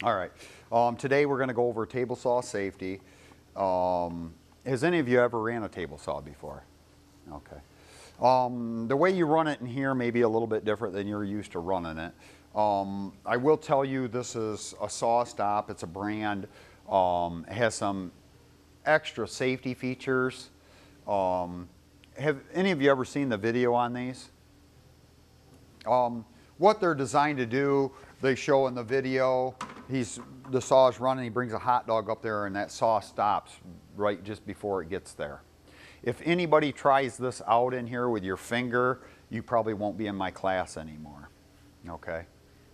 All right. Today we're going to go over table saw safety. Has any of you ever ran a table saw before? Okay. The way you run it in here may be a little bit different than you're used to running it. I will tell you this is a SawStop. It's a brand. It has some extra safety features. Have any of you ever seen the video on these? What they're designed to do, they show in the video, the saw is running, he brings a hot dog up there and that saw stops right just before it gets there. If anybody tries this out in here with your finger, you probably won't be in my class anymore, okay?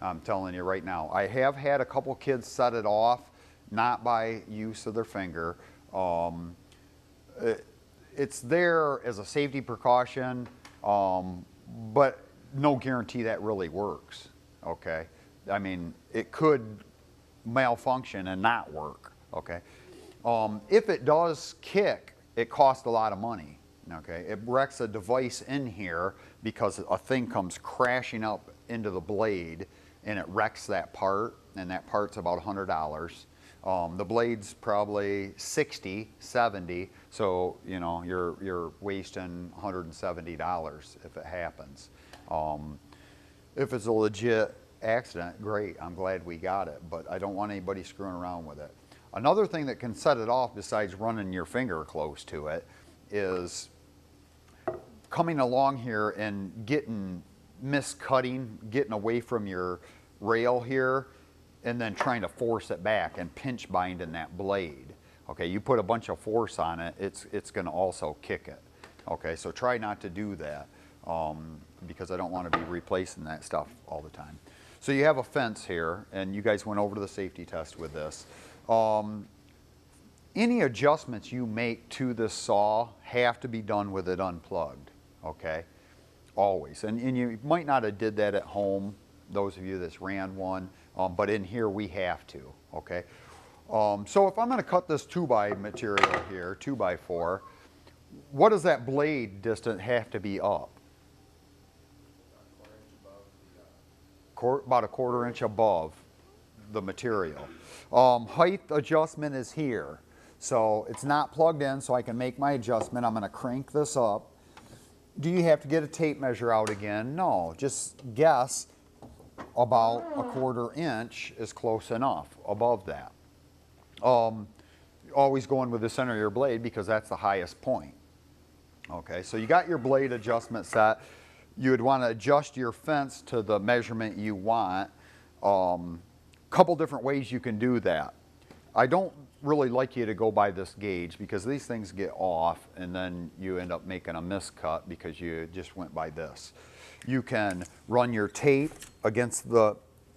I'm telling you right now. I have had a couple kids set it off, not by use of their finger. It's there as a safety precaution, but no guarantee that really works, okay? I mean, it could malfunction and not work, okay? If it does kick, it costs a lot of money, okay? It wrecks a device in here because a thing comes crashing up into the blade and it wrecks that part, and that part's about $100. The blade's probably 60, 70, so you know you're wasting $170 if it happens. If it's a legit accident, great, I'm glad we got it, but I don't want anybody screwing around with it. Another thing that can set it off besides running your finger close to it is coming along here and getting miscutting, getting away from your rail here, and then trying to force it back and pinch binding that blade. Okay, you put a bunch of force on it, it's going to also kick it. Okay, so try not to do that because I don't want to be replacing that stuff all the time. So you have a fence here, and you guys went over to the safety test with this. Any adjustments you make to this saw have to be done with it unplugged, okay? Always. And you might not have did that at home, those of you that's ran one, but in here we have to, okay? So if I'm going to cut this 2x material here, 2x4, what does that blade distance have to be up? About a 1/4 inch above the material. Height adjustment is here. So it's not plugged in, so I can make my adjustment. I'm going to crank this up. Do you have to get a tape measure out again? No, just guess about a 1/4 inch is close enough above that. Always going with the center of your blade because that's the highest point. Okay, so you got your blade adjustment set. You would want to adjust your fence to the measurement you want. Couple different ways you can do that. I don't really like you to go by this gauge because these things get off and then you end up making a miscut because you just went by this. You can run your tape against the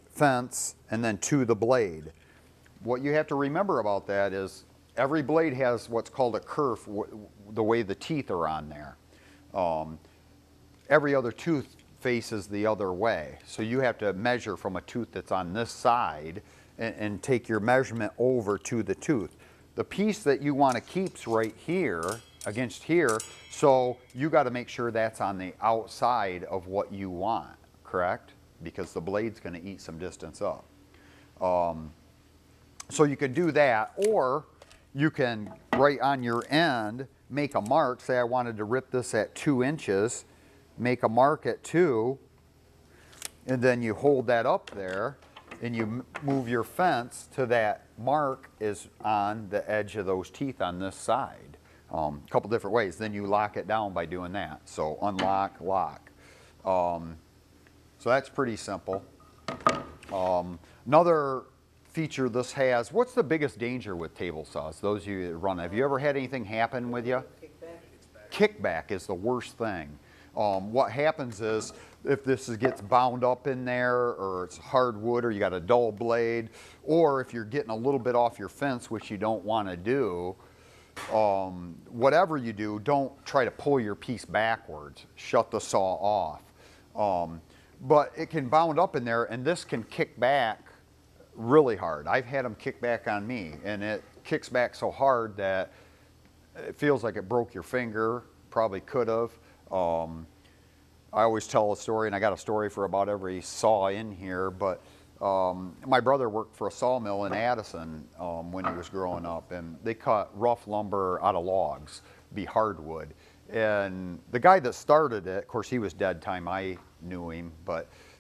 fence and then to the blade. What you have to remember about that is every blade has what's called a kerf, the way the teeth are on there. Every other tooth faces the other way. So you have to measure from a tooth that's on this side and take your measurement over to the tooth. The piece that you want to keep's right here against here, so you got to make sure that's on the outside of what you want, correct? Because the blade's going to eat some distance up. So you can do that, or you can, right on your end, make a mark. Say I wanted to rip this at 2 inches, make a mark at 2, and then you hold that up there, and you move your fence to that mark is on the edge of those teeth on this side. A couple different ways. Then you lock it down by doing that. So unlock, lock. So that's pretty simple. Another feature this has, what's the biggest danger with table saws? Those of you that run, have you ever had anything happen with you? Kickback is the worst thing. What happens is if this gets bound up in there, or it's hardwood, or you got a dull blade, or if you're getting a little bit off your fence, which you don't want to do, whatever you do, don't try to pull your piece backwards. Shut the saw off. But it can bound up in there, and this can kick back really hard. I've had them kick back on me, and it kicks back so hard that it feels like it broke your finger. Probably could have. I always tell a story, and I got a story for about every saw in here, but My brother worked for a sawmill in Addison when he was growing up, and they cut rough lumber out of logs, be hardwood. And the guy that started it, of course, he was dead time I knew him,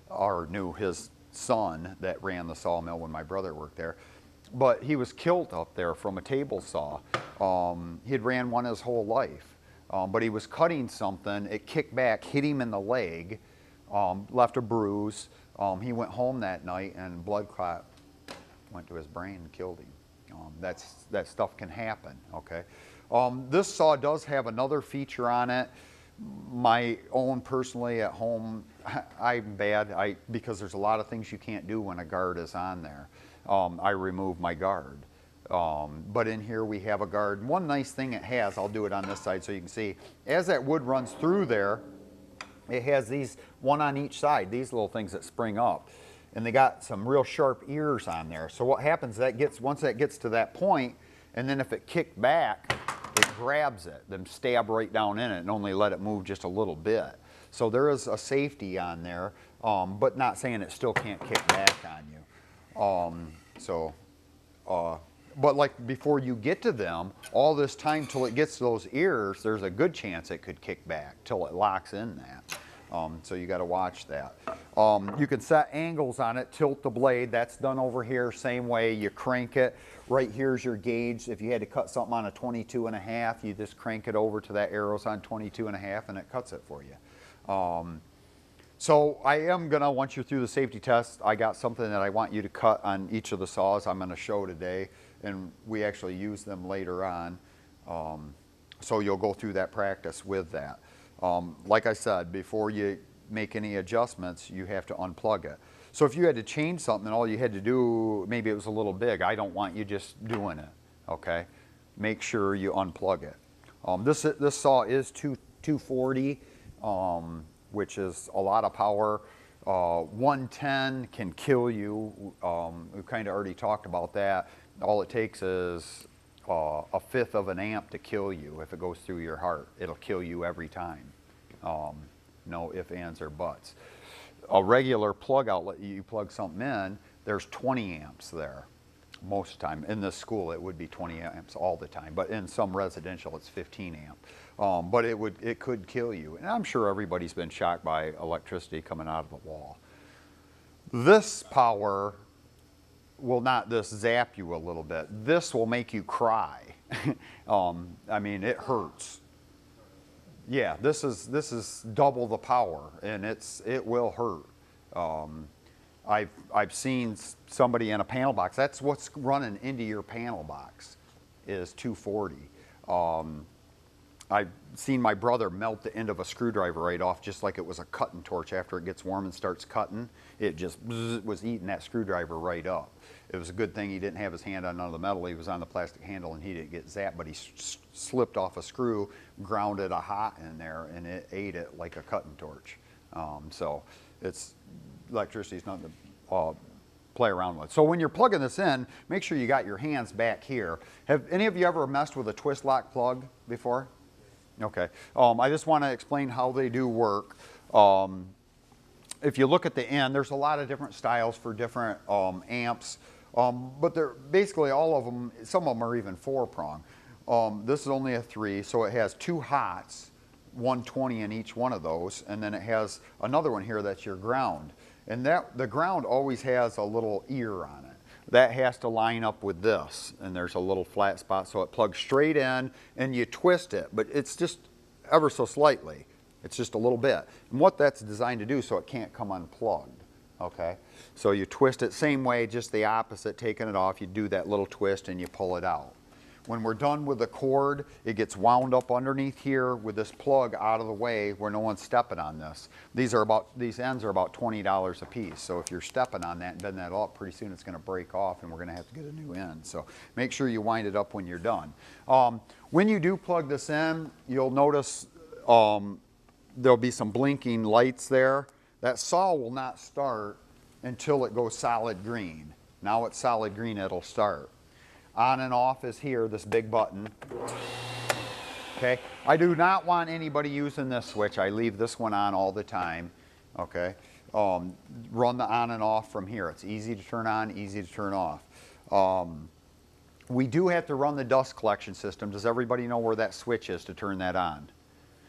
or knew his son that ran the sawmill when my brother worked there. But he was killed up there from a table saw. He had ran one his whole life, but he was cutting something. It kicked back, hit him in the leg, left a bruise. He went home that night and blood clot went to his brain and killed him. That stuff can happen, okay? This saw does have another feature on it. My own personally at home, I'm bad because there's a lot of things you can't do when a guard is on there. I remove my guard. But in here we have a guard. One nice thing it has, I'll do it on this side so you can see, as that wood runs through there, it has these, one on each side, these little things that spring up. And they got some real sharp ears on there. So what happens, once that gets to that point, and then if it kicked back, it grabs it, then stab right down in it and only let it move just a little bit. So there is a safety on there, but not saying it still can't kick back on you. But like before you get to them, all this time till it gets to those ears, there's a good chance it could kick back till it locks in that. So you got to watch that. You can set angles on it, tilt the blade. That's done over here, same way. You crank it. Right here's your gauge. If you had to cut something on a 22.5, you just crank it over to that arrow's on 22.5 and it cuts it for you. So I am gonna, once you're through the safety test, I got something that I want you to cut on each of the saws I'm gonna show today, and we actually use them later on. So you'll go through that practice with that. Like I said, before you make any adjustments, you have to unplug it. So if you had to change something and all you had to do, maybe it was a little big, I don't want you just doing it, okay? Make sure you unplug it. This saw is 240, which is a lot of power. 110 can kill you. We kind of already talked about that. All it takes is a fifth of an amp to kill you if it goes through your heart. It'll kill you every time. No ifs, ands, or buts. A regular plug outlet, you plug something in, there's 20 amps there. Most of the time. In this school, it would be 20 amps all the time, but in some residential, it's 15 amp. But it could kill you. And I'm sure everybody's been shocked by electricity coming out of the wall. This power will not just zap you a little bit. This will make you cry. I mean, it hurts. Yeah, this is double the power, and it will hurt. I've seen somebody in a panel box. That's what's running into your panel box is 240. I've seen my brother melt the end of a screwdriver right off just like it was a cutting torch. After it gets warm and starts cutting, it just was eating that screwdriver right up. It was a good thing he didn't have his hand on none of the metal. He was on the plastic handle and he didn't get zapped, but he slipped off a screw, grounded a hot in there, and it ate it like a cutting torch. So electricity's nothing to play around with. So when you're plugging this in, make sure you got your hands back here. Have any of you ever messed with a twist lock plug before? Okay. I just want to explain how they do work. If you look at the end, there's a lot of different styles for different amps, but they're basically all of them, some of them are even 4-prong. This is only a 3, so it has 2 hots, 120 in each one of those, and then it has another one here that's your ground. And the ground always has a little ear on it. That has to line up with this, and there's a little flat spot, so it plugs straight in, and you twist it, but it's just ever so slightly. It's just a little bit. And what that's designed to do so it can't come unplugged, okay? So you twist it same way, just the opposite, taking it off, you do that little twist and you pull it out. When we're done with the cord, it gets wound up underneath here with this plug out of the way where no one's stepping on this. These ends are about $20 a piece. So if you're stepping on that and bending that up, pretty soon it's going to break off and we're going to have to get a new end. So make sure you wind it up when you're done. When you do plug this in, you'll notice there'll be some blinking lights there. That saw will not start until it goes solid green. Now it's solid green, it'll start. On and off is here, this big button. Okay, I do not want anybody using this switch. I leave this one on all the time. Okay, Run the on and off from here. It's easy to turn on, easy to turn off. We do have to run the dust collection system. Does everybody know where that switch is to turn that on?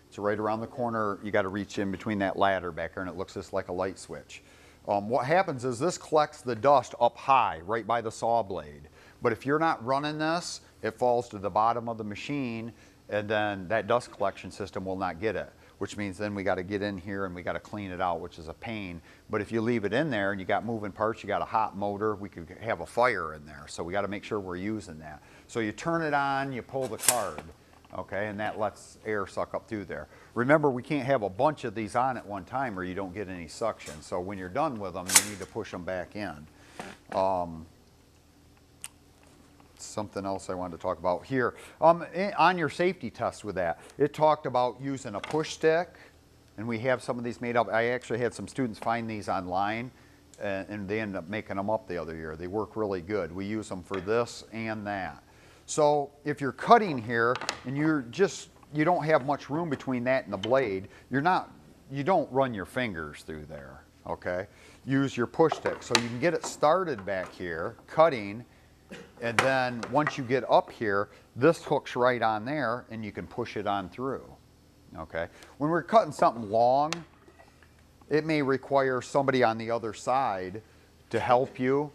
It's right around the corner. You got to reach in between that ladder back there, and it looks just like a light switch. What happens is this collects the dust up high, right by the saw blade. But if you're not running this, it falls to the bottom of the machine, and then that dust collection system will not get it, which means then we got to get in here and we got to clean it out, which is a pain. But if you leave it in there and you got moving parts, you got a hot motor, we could have a fire in there. So we got to make sure we're using that. So you turn it on, you pull the card, okay, and that lets air suck up through there. Remember, we can't have a bunch of these on at one time or you don't get any suction. So when you're done with them, you need to push them back in. Something else I wanted to talk about here. On your safety test with that, it talked about using a push stick, and we have some of these made up. I actually had some students find these online, and they ended up making them up the other year. They work really good. We use them for this and that. So if you're cutting here and you don't have much room between that and the blade, you don't run your fingers through there, okay? Use your push stick. So you can get it started back here, cutting, and then once you get up here, this hooks right on there and you can push it on through, okay? When we're cutting something long, it may require somebody on the other side to help you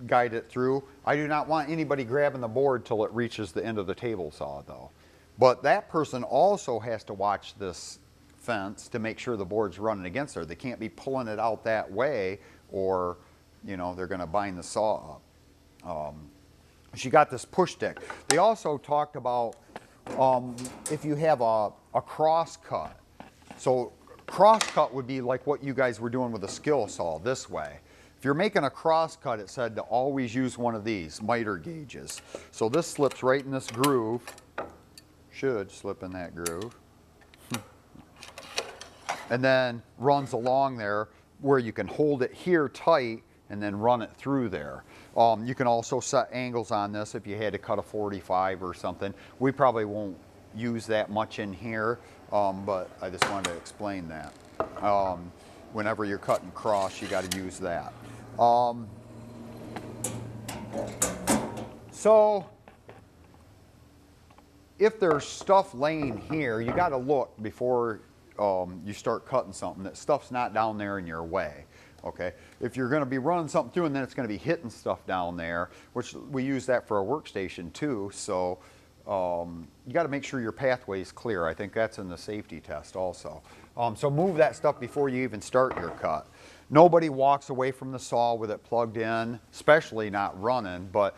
guide it through. I do not want anybody grabbing the board till it reaches the end of the table saw though. But that person also has to watch this fence to make sure the board's running against her. They can't be pulling it out that way or, you know, they're gonna bind the saw up. She got this push stick. They also talked about if you have a cross cut. So cross cut would be like what you guys were doing with a skill saw this way. If you're making a cross cut, it said to always use one of these miter gauges. So this slips right in this groove. Should slip in that groove. And then runs along there where you can hold it here tight and then run it through there. You can also set angles on this if you had to cut a 45 or something. We probably won't use that much in here, but I just wanted to explain that. Whenever you're cutting cross, you got to use that. So if there's stuff laying here, you got to look before you start cutting something that stuff's not down there in your way. Okay, if you're going to be running something through and then it's going to be hitting stuff down there, which we use that for a workstation too, so you got to make sure your pathway is clear. I think that's in the safety test also. So move that stuff before you even start your cut. Nobody walks away from the saw with it plugged in, especially not running, but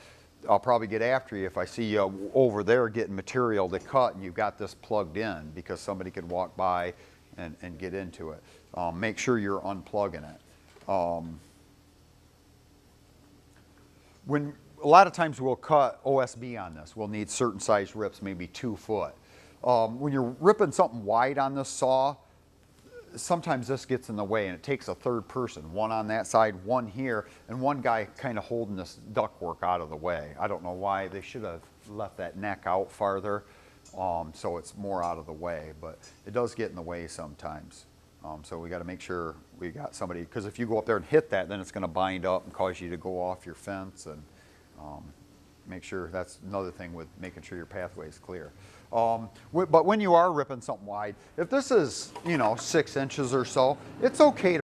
I'll probably get after you if I see you over there getting material to cut and you've got this plugged in because somebody could walk by and get into it. Make sure you're unplugging it. When a lot of times we'll cut OSB on this, we'll need certain size rips, maybe 2 foot. When you're ripping something wide on this saw, sometimes this gets in the way and it takes a third person, one on that side, one here, and one guy kind of holding this ductwork out of the way. I don't know why. They should have left that neck out farther so it's more out of the way, but it does get in the way sometimes. So we got to make sure we got somebody, because if you go up there and hit that, then it's going to bind up and cause you to go off your fence, and make sure that's another thing with making sure your pathway is clear. But when you are ripping something wide, if this is, you know, 6 inches or so, it's okay to